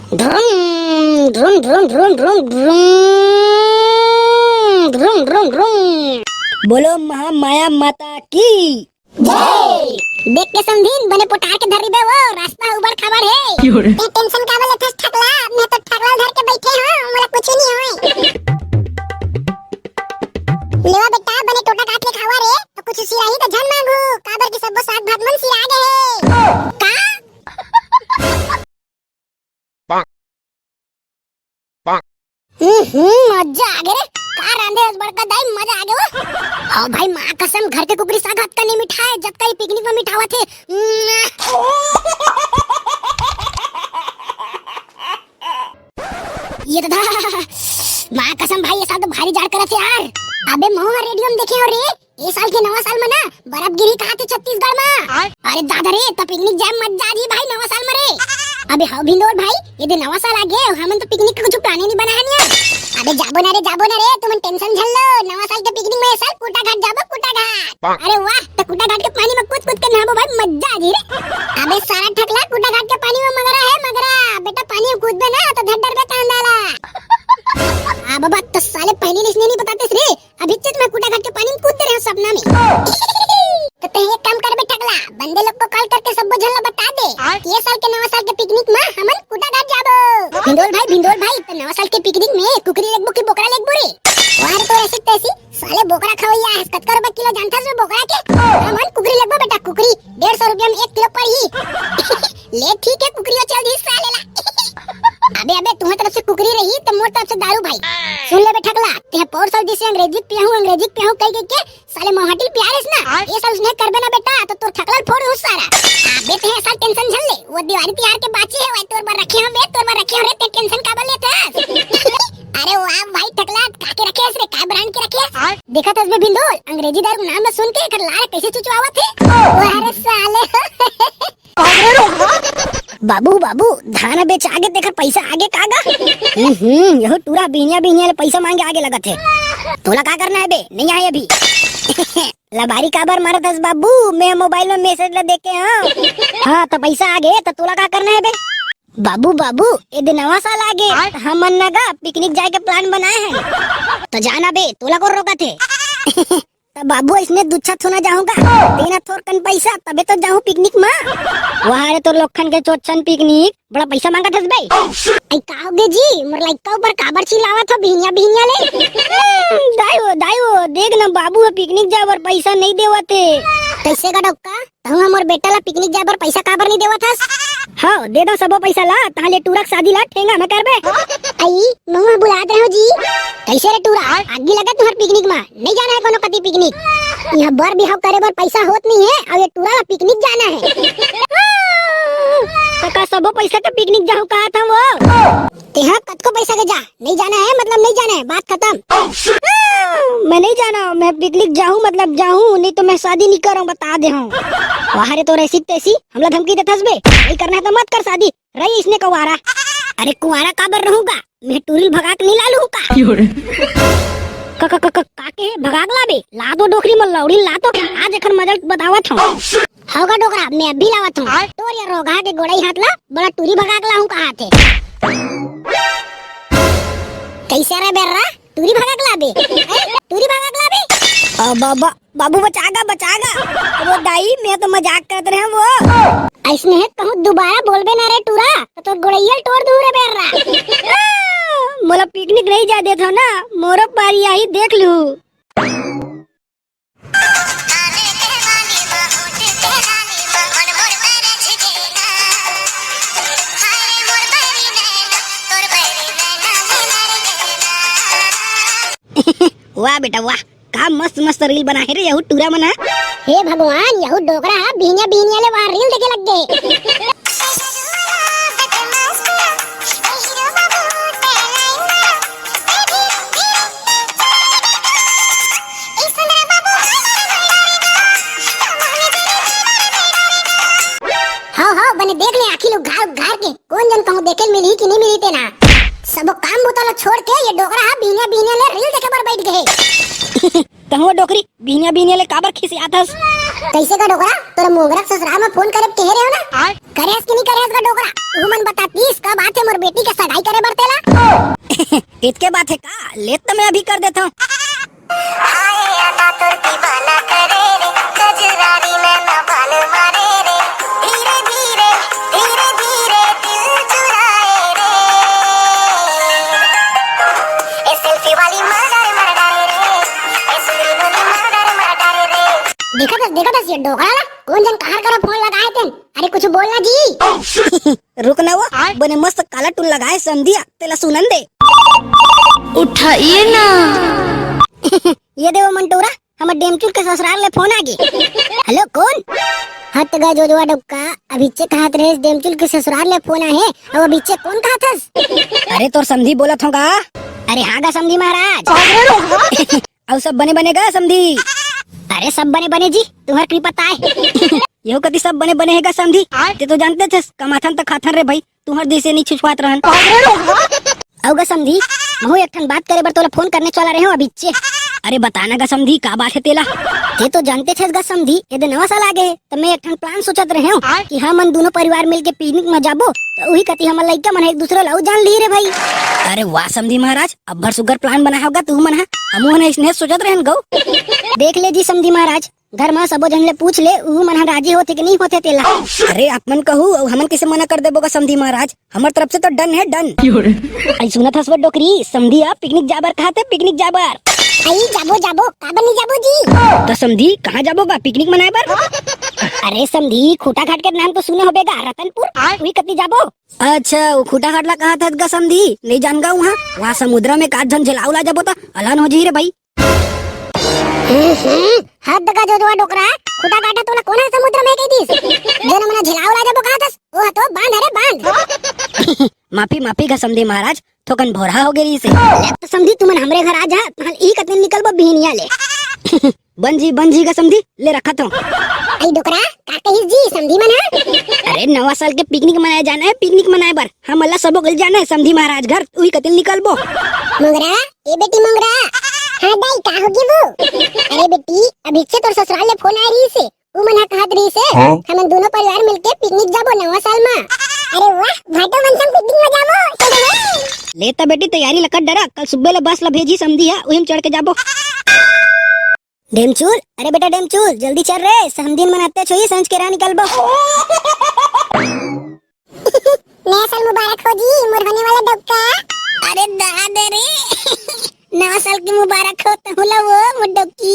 ध्रुम ध्रुम ध्रुम ध्रुम ध्रुम ध्रुम ध्रुम ध्रुम। बोलो महामाया माता की जय। देख के समझीन बने पुटार के धरी बे वो रास्ता उबड़ खाबड़ है। ते टेंशन का बोले थस ठकला मैं तो ठकला धर के बैठे हूं मोला कुछ नहीं होए। लेवा बेटा बने टोटा काट के खावा रे तो कुछ सिराही तो झन मांगू काबर की सबो साग भात मन सिरा गए है का मजा आ गए का रांधे उस बड़का दाई मजा आ गया वो। ओ भाई मां कसम घर के कुकरी साग हाथ का नहीं मिठाई जब कई पिकनिक में मिठावा थे। ये तो मां कसम भाई ये साल तो भारी जाड़ करत है यार। अबे महुआ रेडियो में देखे हो रे ये साल के नवा साल में ना बर्फ गिरी कहा थे छत्तीसगढ़ में। अरे दादा रे तो पिकनिक जाम मजा जी भाई नवा साल में रे। अबे हाँ भिंदोर भाई ये दिन नवा साल आ गए हम तो पिकनिक का कुछ प्लान ही नहीं बनाया नहीं। अबे जाबो ना रे तुम टेंशन झल लो नवा साल के पिकनिक में साल कुटा घाट जाबो कुटा घाट। अरे वाह तो कुटा घाट के पानी में कूद के नहाबो भाई मजा आ जी रे। अबे सारा ठकला कुटा घाट के पानी में मगरा है मगरा बेटा पानी में कूद बे ना तो धड़ डर बे कांदाला। आ बाबा तो साले पहले लिखने नहीं बताते रे अभी तक मैं कुटा घाट के पानी में कूदते रहे सपना में। तो ते एक काम कर बे ठकला बंदे लोग को कॉल करके सबको झलना बता दे कि ये साल के नवा साल के पिकनिक में हमन कुटा घाट जाबो। भिंडोल भाई तो नवा साल के पिकनिक में कुकरी लेगबो की बोकरा लेगबो रे। वार तो ऐसे तैसी साले बोकरा खवैया है 70 रुपए किलो जानता है बोकरा के। हमन कुकरी लेगबो बेटा कुकरी 150 रुपया में 1 किलो पड़ी। ले ठीक है कुकरी चल दी साले ला। अबे तुम्हारी तरफ से कुकरी रही तो मोर तरफ से दारू भाई। सुन ले बे ठकला ते पौर साल जैसे अंग्रेजी पिया हूं कह के साले मोहटिल प्यारेस ना ये साल उसने करबे ना बेटा तो तोर ठकला फोड़ हो सारा। अबे ते साल टेंशन झल ले वो दिवाली त्योहार के बाची है तोर बार रखे हम रे ते टेंशन का बोल लेता। अरे वाह भाई ठकला काके रखे रे का ब्रांड के रखे देखा तस में भिंडोल अंग्रेजी दारू नाम में सुन के कर लारे कैसे चुचवावा थे। अरे साले बाबू धान बेच आगे देखकर पैसा आगे कागा। यह टूरा बिनिया पैसा मांगे आगे लगा थे। तोला का करना है बे नहीं आए अभी। लबारी काबर मारा दस बाबू मैं मोबाइल में मैसेज ला देख के हाँ तो पैसा आगे तो तोला का करना है बे। बाबू ये दिन नवा साल आगे हम नगा पिकनिक जाए के प्लान बनाए हैं तो जाना बे तोला को रोका थे। तो बाबू इसने दुच्छा थोना जाऊंगा देना थोर कन पैसा तबे तो जाऊं पिकनिक में। वहाँ रे तो लोखन के चोचन पिकनिक बड़ा पैसा मांगा था भाई। आई काओगे जी मोर लाइका ऊपर काबर चिल्लावा था बिनिया ले। दाइयो देख ना बाबू पिकनिक जाए पर पैसा नहीं देवा थे। कैसे का डोका तहु हमर बेटा ला पिकनिक जाए पर पैसा काबर नहीं देवा था। हाँ दे दो सबो पैसा ला ताले टूरक शादी ला ठेंगा में करबे। आई महुआ बुला दे हो जी कैसे रे टूरा आगे लगा तुम्हार पिकनिक में नहीं जाना है कोनो कति पिकनिक यहाँ बर बिहाव करे बर पैसा होत नहीं है और ये टूरा ला पिकनिक जाना है। का सबो पैसा के पिकनिक जाऊं कहा था वो तेहा कत को पैसा के जा नहीं जाना है मतलब नहीं जाना है बात खत्म। मैं नहीं जाना मैं पिकनिक जाऊं मतलब जाऊं नहीं तो मैं शादी नहीं करूं बता दे हूं। वहां रे तो रैसी तैसी हमला धमकी देथस बे नहीं करना है तो मत कर शादी रही इसने कुंवारा। अरे कुंवारा काबर रहूंगा मैं टूरिल भगाक नहीं लालू का काके भगाक लाबे ला दो डोकरी में लौड़ी ला तो आज एखन मजल बतावत हूं। होगा डोकरा मैं अभी लावत हूं तोर ये रोगा के गोड़ाई हाथ ला बड़ा टूरी भगाक लाहूं कहा थे। कैसे रे बेर्रा टूरी भगाक लाबे टूरी भगाक लाबे। बाबू बचागा वो दाई मैं तो मजाक करत रहे वो ऐसने है कहूं दोबारा बोलबे ना रे टूरा तो गोड़ैया तोड़ दूं रे बेर्रा। मोला पिकनिक नहीं जा देत हो ना मोरो पारी आई देख लू। वाह बेटा वाह का मस्त रील बना है रे यहू टूरा मना। हे भगवान यहू डोकरा बिनिया ले वहां रील देखे लग गए। हाँ बने देख ले आखिर लोग घार के कौन जन कहूं देखे मिली कि नहीं मिली ते ना सब काम बुताला छोड़ के ये डोकरा बिनिया ले रील देखे पर बैठ गए। कहूं डोकरी बिनिया ले काबर खिसियाथस कैसे का डोकरा तोरा मोगरा ससुराल में फोन करे कह रहे हो ना करेस कि नहीं करेस का डोकरा तू मन बता प्लीज का बात है मोर मोर बेटी के सगाई करे बर तेला इतके बात है का? ले तो मैं अभी कर देता हूँ। देखा था ये डोगरा कौन जन कहाँ करो फोन लगाए थे। अरे कुछ बोलना जी। रुक ना वो बने मस्त काला टूल लगाए समझिया तेला सुनन दे। उठाइए ना। ये देखो मंटूरा हमारे डेमचूर के ससुराल में फोन आ गई। हेलो कौन? हट गा जो डुक्का अभी चे कहा थे डेमचूर के ससुराल में फोन आए अब अभी चे कौन कहा था? अरे तोर समझी बोला था का? अरे हाँ गा समझी महाराज। अब सब बने बनेगा समझी। अरे सब बने बने जी तुम्हारी कृपा ताए। यो कति सब बने बने हैगा समझी। ते तो जानते थे कमाथन तक खाथन रे भाई तुम्हार दिसे नहीं छुछवात रहन। औगा समझी महू एक ठन बात करे बर तोला फोन करने चला रहे हो अभी चे। अरे बताना गा समझी का बात है तेला? ये तो जानते थे गा समझी ये नवा साल आ गए तो मैं एक ठन प्लान सोचत रहे हूँ कि हम दोनों परिवार मिलके पिकनिक में जाबो तो वही कति हम लइका मन एक दूसरे लाऊ जान ली रे भाई। अरे वाह समझी महाराज अब भर सुगर प्लान बना होगा तू मन हमू ने इसने सोचत रहन गौ। देख ले जी समझी महाराज घर में सबो जन ले पूछ ले ऊ मन राजी होते कि नहीं होते तेला। अरे आप मन कहू हमन किसे मना कर देबो का समझी महाराज हमार तरफ से तो डन है डन। आई सुना था सब डोकरी समझी आप पिकनिक जाबर खाते पिकनिक जाबर। आई जाबो जाबो काबर नहीं जाबो जी? तो समझी कहाँ जाबोगा पिकनिक मनाए बर? अरे समझी खूटा घाट के नाम तो सुने होबेगा रतनपुर वही कति जाबो। अच्छा वो खूटा घाटला कहा था गा समझी नहीं जान गा वहाँ समुद्र में काट झन झेलाउला जाबो तो अलान हो जी रे भाई। हाथ दगा जो डोकरा खुदा काटा तोला कोना समुद्र में गई थी जो न मना झिलावला जब कहा था वो तो बांध अरे बांध। माफी का समझी महाराज थोकन भोरा हो गई से। तो समझी तुमन हमरे घर आ जा हाल ई कतन निकलबो बिहनिया ले। बन जी का समझी ले रखा तो। आई डोकरा का कहिस जी समझी मना? अरे नवा साल के पिकनिक मनाए जाना है पिकनिक मनाए बर हम अल्लाह सबो गल जाना है समझी महाराज घर उही कतन निकलबो। मंगरा ए बेटी मंगरा हाँ दाई का होगी वो? अरे बेटी अभी से तो ससुराल ले फोन आ रही से वो मना कहत रही से हम दोनों परिवार मिलके पिकनिक जाबो नवा साल में। अरे वाह भाटो मन संग पिकनिक में जाबो। लेता बेटी तैयारी लकड़ डरा कल सुबह ले बस ला भेजी समझी है उही में चढ़ के जाबो। डेमचूल अरे बेटा डेमचूल जल्दी चल रे समझीन मनाते छोई संज के रा निकलबो। नया साल मुबारक हो जी मोर होने वाला डब्बा। अरे दादा रे नया साल की मुबारक हो तहुला वो मुड्डकी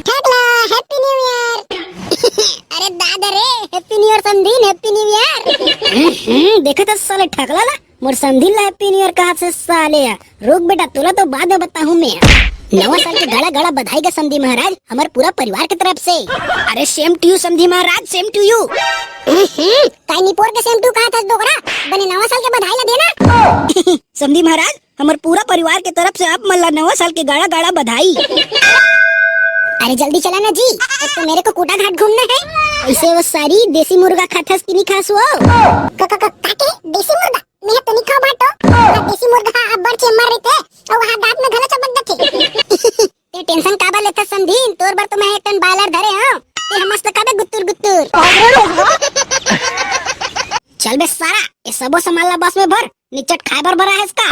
ठकला हैप्पी न्यू ईयर। अरे दादा रे हैप्पी न्यू ईयर समझीन हैप्पी न्यू ईयर। देखा था साले ठकला ला मोर समझीन ला हैप्पी न्यू ईयर कहा से साले रुक बेटा तोला तो बाद में बताऊं मैं। नवा साल के गड़ा गड़ा बधाई का समझी महाराज हमारे पूरा परिवार की तरफ से। अरे सेम टू यू समझी महाराज सेम टू यू। काई निपोर के सेम टू कहा था डोकरा बने नवा साल के बधाई ला देना। समझी महाराज हमारे पूरा परिवार की तरफ से आप मल्ला नवा साल के गाड़ा गाड़ा बधाई। अरे जल्दी चला ना जी तो मेरे को कोटा घाट घूमना है। ऐसे वो सारी देसी मुर्गा खाथस की नहीं खास वो काके देसी मुर्गा मैं तो नहीं खा बाटो देसी मुर्गा अब बड़ चेमर रहते और वहां दांत में घला चमक दथे। ते टेंशन काबा लेता समझीन तोर बर तो मैं एक टन बालर धरे हां ते हम मस्त काबे गुत्तुर गुत्तुर। चल बे सारा ये सबो संभालना बस में भर निचट खाबर भरा है इसका।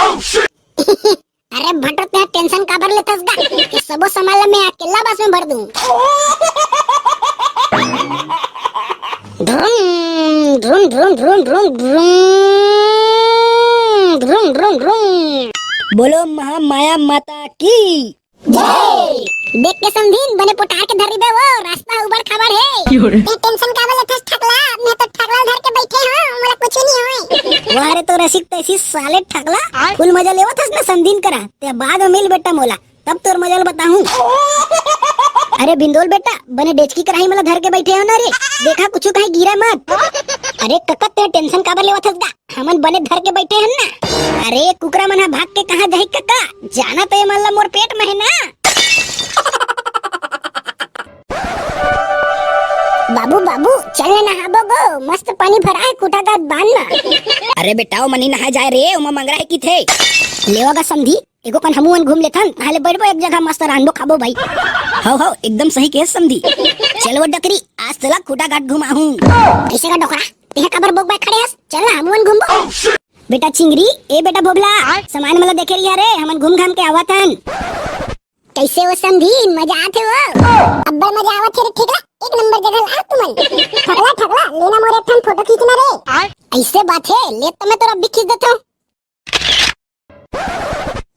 अरे भटो ते टेंशन काबर लेतस गा ये सबो संभालना मैं अकेला बस में भर दूं। ड्रूम ड्रूम ड्रूम ड्रूम ड्रूम ड्रूम ड्रूम ड्रूम। बोलो महामाया माता की जय। देख के समझीन बने पुटार के धरी बे वो रास्ता ऊपर खबर है। ये टेंशन काबर लेतस ठकला मैं तो ठकला धर के बैठे हां मला कुछ नहीं होई। वाह रे तो रसिक तैसी साले ठकला फुल मजा लेवत हस ना समझीन करा ते बाद में मिल बेटा मोला तब तोर मजा बताऊं। अरे बिंदोल बेटा बने डेचकी कराही मला धर के बैठे हो ना रे देखा कुछ कहीं गिरा मत। अरे कक्का ते टेंशन काबर लेवत हस गा हमन बने धर के बैठे हन ना। अरे कुकरा मना भाग के कहां जाई कक्का जाना तो ये मल्ला मोर पेट में है ना। बाबू बाबू चल नहाबो गो मस्त पानी भरा है कुटा का बांध ना। अरे बेटा मनी नहा जाए रे उमा मंगरा है की थे लेवागा समझी एगो कन हमून घूम लेथन ताले बैठबो एक जगह मस्त रांडो खाबो भाई। हो एकदम सही केस समझी। चलो डकरी आज तला खुटा घाट घुमाऊं। ऐसे का डोकरा तेहे कबर बोक बाय खड़े हस चल ना हमून घूमबो। बेटा चिंगरी, ए बेटा भोबला, सामान मला देखे रिया रे, हमन घूम घाम के आवत हन। कैसे हो समधी, मजा आथे हो? अब्बड़ मजा आवत रे, ठीक है, एक नंबर जगह ला तुमन। ठगला ठगला, लेना मोरे ठन फोटो खींचना रे। ऐसे बात है, ले तो मैं तो अब भी खींच देता हूँ।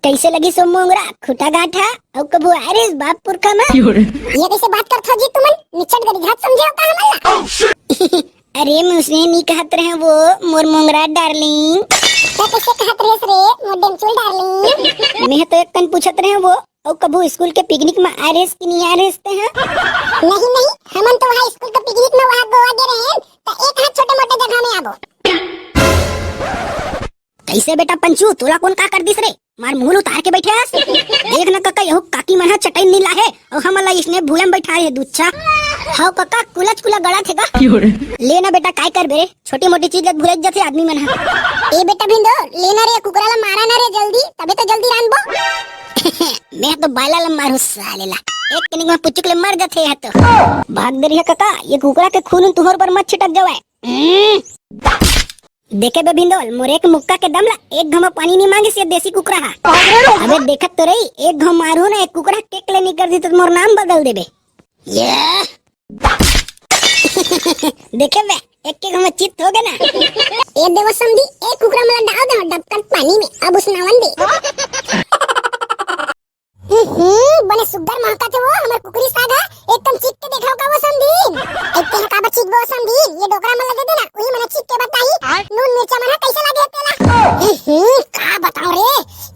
कैसे लगी सो मोंगरा, खुटा गाठा, औ कबू आरिस बाप पुरखा में। ये कैसे बात करत हो जी तुमन? निचट गरी घात समझे होता हमला। अरे मुझसे नहीं कहत रहे वो, मोर मोंगरा डार्लिंग। मैं कैसे कहत रहे रे, मोर डेंचुल डार्लिंग। मैं तो एक कन पूछत रहे वो, औ कबू स्कूल के पिकनिक में आ रेस कि नहीं आ रेस ते हैं? नहीं नहीं, हमन तो वहाँ स्कूल के पिकनिक में वहाँ गोवा गए रहे, तो एक हाथ छोटे मोटे जगह में आबो। कैसे बेटा पंचू, तोला कौन का कर दिस रे? मार मुंह उतार के बैठे हस। देख न काका, यहो काकी मन ह चटाई नहीं लाहे और हमला इसने भूले में बैठा है दूच्छा। हां काका, कुलच कुला गड़ा थे का? लेना बेटा, काय कर बे, छोटी मोटी चीज लग भूल जाते आदमी मन ह। ए बेटा भिंदो, लेना रे, कुकरा ला मारा ना रे जल्दी, तबे तो जल्दी रानबो। मैं तो बाला ला मारू सालेला, एक कनिक में पुचुक ले मर जाते है तो। भाग दे रही है काका, ये कुकरा के खून तुहर पर मत छिटक जावे। देखे बे भिंदोल, मोरे एक मुक्का के दमला एक घमा पानी नहीं मांगे से देसी कुकरा हा। अबे देखत तो रही, एक घम मारू ना एक कुकरा केक ले नहीं कर दी तो मोर नाम बदल देबे। ये देखे बे, एक के घम चित हो गए ना। ए देव समधी, एक कुकरा मला डाल दे डबकन पानी में, अब उस नावन दे। बने सुगर महका थे वो, हमर कुकरी साग है, एकदम चिक के देखाओ का वो समधी। एक के का चिक वो समधी, ये डोकरा में लगे दे ना, वही मने चिक के बताई, नून मिर्चा मना कैसे लगे तेला। का बताओ रे,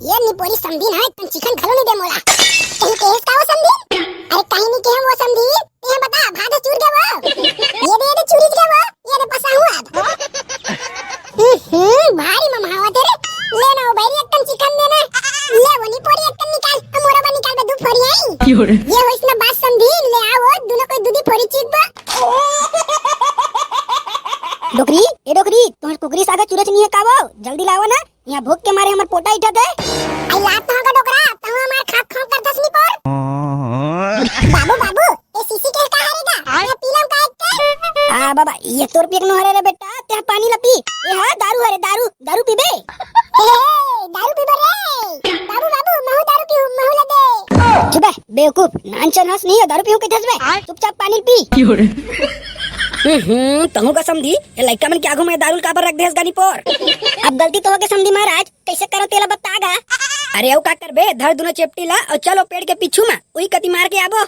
ये निपोरी समधी ना एकदम चिकन खलो नहीं दे मोला। कहीं केस का वो समधी? अरे कहीं नहीं के हम वो समधी, ये बता भादे चूर गए वो। ये दे चूरी गए वो, ये दे पसा हुआ अब। भारी ममहावा तेरे, लेना वो भाई एकदम चिकन देना। ले वो निपोरी एकदम निकाल, मोरा बा निकाल दे दू फोड़ी आई। ये हो इसने बात समझी, ले आओ दोनों कोई दूधी फोड़ी चीज बा। डोकरी, ए डोकरी, तुम्हार कुकरी सागा चुरच नहीं है कावो, जल्दी लाओ ना, यहाँ भूख के मारे हमर पोटा इठा दे। आई लात तो का डोकरा, तू हमार खाक खाक कर दस नहीं पर। बाबू बाबू, ए सीसी के का हरेगा, मैं पीलम का एक। आ बाबा, ये तो रुपया नो हरे रे बेटा, ते पानी ला पी। ए हां दारू हरे, दारू, दारू पीबे। हे दारू पीबे रे। बाबू बाबू, महू दारू पीऊ, महू ला दे। चुप है बेवकूफ, नानचन हंस नहीं है, दारू पीऊ के धसबे, चुपचाप पानी पी। तहु का समझी, ये लड़का मन क्या घुमाए दारू का पर रख देस गानी पर। अब गलती तो हो गई समझी महाराज, कैसे करो तेला बतागा। अरे औ का करबे, धर दोनों चेपटी ला और चलो पेड़ के पीछू में, वही कति मार के आबो।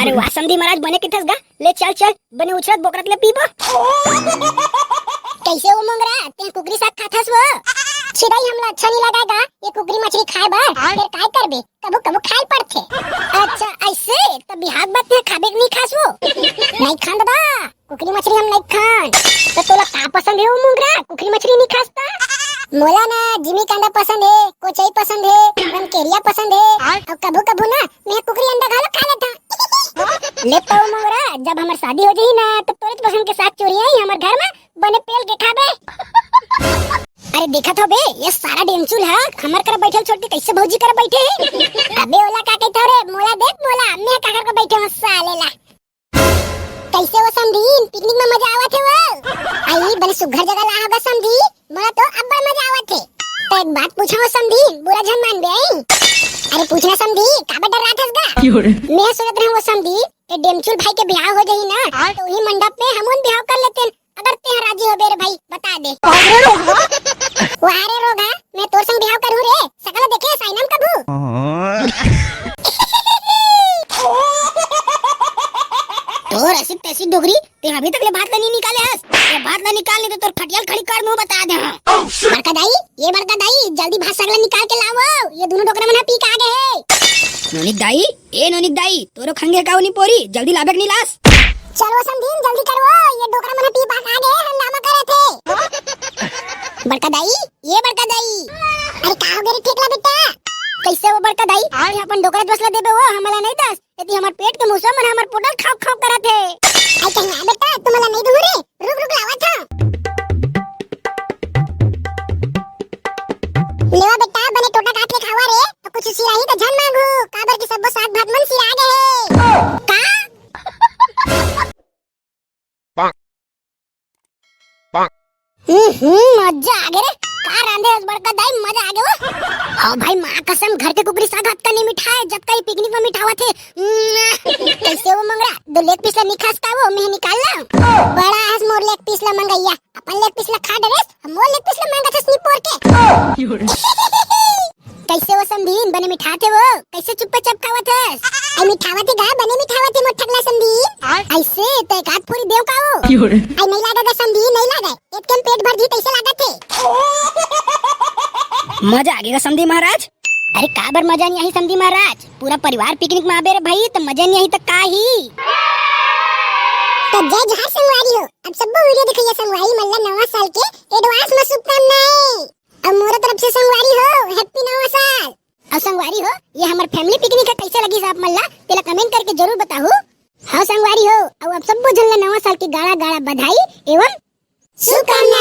अरे वाह समझी महाराज, बने किथस गा, ले चल चल, बने उछरत बोकरत ले पीबो। कैसे वो मंगरा, ते कुकरी साग खाथस वो? छिड़ाई हमला अच्छा नहीं लगाएगा, ये कुकरी मछली खाए बार, फिर काय करबे, कबो कबो खाए पड़थे। अच्छा ऐसे, तब बिहाग बात है, खाबे नहीं खास वो? नहीं खान दादा, कुकरी मछली हम नहीं खान। तो तोला का पसंद है वो मुंगरा, कुकरी मछली नहीं खासता? मोला ना जिमी कांदा पसंद है, कोचई पसंद है, रमकेरिया पसंद है, और कबो कबो ना मैं कुकरी अंडा घालो खा लेता। ले तो मुंगरा, जब हमार शादी हो जाई ना, तो तोरे पसंद के साग चोरी आई हमार घर में, बने पेल के खाबे। अरे देखा तो बे, ये सारा डेंचुल है, हमर कर बैठल छोड़ के कैसे भौजी कर बैठे है। अबे ओला का कहता रे, मोला देख मोला, मैं का कर बैठे हूं सालेला। कैसे वो समधी, पिकनिक में मजा आवत है वो? आई बने सुघर जगह ला होगा समधी, मोला तो अब बड़ मजा आवत है। तो एक बात पूछा हो समधी, बुरा जन मान बे आई। अरे पूछना समधी, का डर रहा था इसका? मैं सोचत रहा वो समधी, ए डेमचुल भाई के ब्याह हो जाई ना, तो वही मंडप में हमन ब्याह कर लेते, अगर ते राजी हो बेरे भाई, बता दे। वारे रोगा, मैं तोर संग ब्याह करू रे, सकल देखे साइनम कबू। तो ऐसी तैसी डोगरी, ते अभी तक ले भात नहीं निकाले हस, ये भात ना निकालने तो तोर खटियाल खड़ी कर मुंह बता दे। बड़का दाई, ये बड़का दाई, जल्दी भात सगला निकाल के लाओ, ये दोनों डोकरा मना पी के आ गए है। नोनिक दाई, ए नोनिक दाई, तोरो खंगे काऊ नहीं पोरी, जल्दी लाबेक नहीं लास। चलो समझीन, जल्दी करो, ये डोकरा मना पी पास आ गए, हंगामा करे थे। बड़का दाई, ये बड़का दाई, अरे का हो गए ठेकला बेटा? कैसे वो बड़का दाई, आज अपन डोकरा बसला देबे वो, हमला नहीं दस, यदि हमार पेट के मुसा मन हमार पोटल खाव खाव करत है। आई कहीं आ बेटा, तुमला नहीं दूं रे, रुक रुक लावा था। लेवा बेटा, बने टोटा काट के खावा रे, तो कुछ सिराही तो झन मांगू, काबर की सब साग भात मन सिरा गए। का मजा आ गए रे, का बस बड़का दाई मजा आ गयो। हाँ भाई माँ कसम घर के कुकरी साग हाथ का नहीं मिठाए जब कहीं पिकनिक में मिठावा थे। कैसे वो मंगरा दो लेग पीस ला निखासता वो मैं निकाल ला। बड़ा हस मोर लेग पीस ला मंगैया अपन लेग पीस ला खा डरेस मोर लेग पीस ला मांगा था स्नीपर के। कैसे वो संदीन बने मिठाते वो कैसे चुप्पे चपकावा थे। आई मिठावा थे गा बने मिठावा थे मोठकला संदीन ऐसे ते काट पूरी देव का वो आई नहीं लगा गा संदीन नहीं लगा एकदम पेट भर जी कैसे लगा थे। मजा आ गया समधी महाराज। अरे काबर मजा नहीं आई समधी महाराज पूरा परिवार पिकनिक में आबे रे भाई तो मजा नहीं आई तो का ही। तो जय जहाँ संगवारी हो अब सब वीडियो दिखाइए संगवारी मल्ला नवा साल के एडवांस में शुभकामनाएं। अब मोरे तरफ से संगवारी हो हैप्पी नवा साल। अब संगवारी हो ये हमार फैमिली पिकनिक है कैसे लगी साहब मल्ला तेला कमेंट करके जरूर बताओ। हाँ संगवारी हो अब सब झल्ला नवा साल की गाड़ा गाड़ा बधाई एवं शुभकामनाएं।